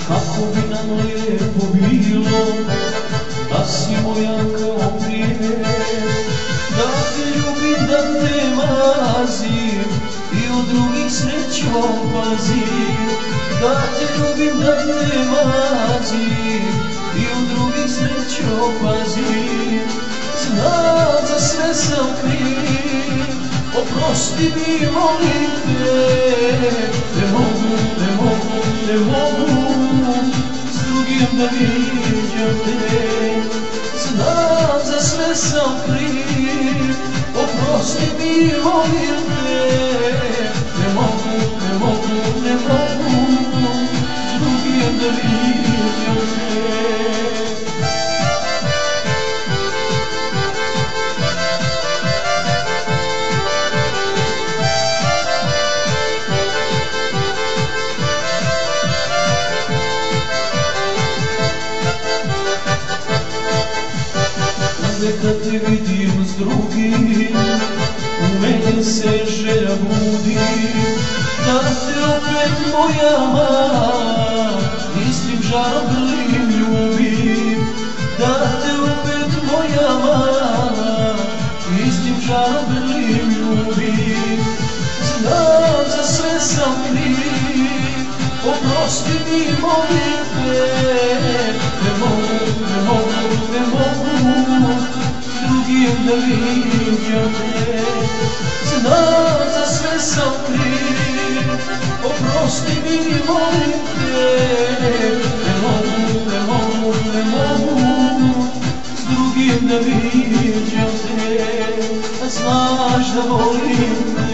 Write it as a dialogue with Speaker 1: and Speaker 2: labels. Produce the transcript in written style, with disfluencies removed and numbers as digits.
Speaker 1: Kako bi nam lijepo bilo, da si moja kao prije, da te ljubim, da te mazim i od drugih srećom pazim. Da te ljubim, da te mazim i od drugih srećom pazim. Znam, za sve sam kriv, oprosti mi, molim te. Ne mogu s drugim da viđam te. Znam, za sve sam kriv, oprosti mi, molim te. Ne mogu s drugim da viđam te. Kad te vidim s drugim, u meni se želja budi, da te opet moja mala istim žarom grlim ljubim. Da te opet moja mala istim žarom grlim ljubim. Znam, za sve sam kriv, oprosti mi, molim te. Ne mogu da viđam te. Znam, za sve sam kriv, oprosti mi, molim te. Ne mogu s drugim da viđam te. Znaš da volim te.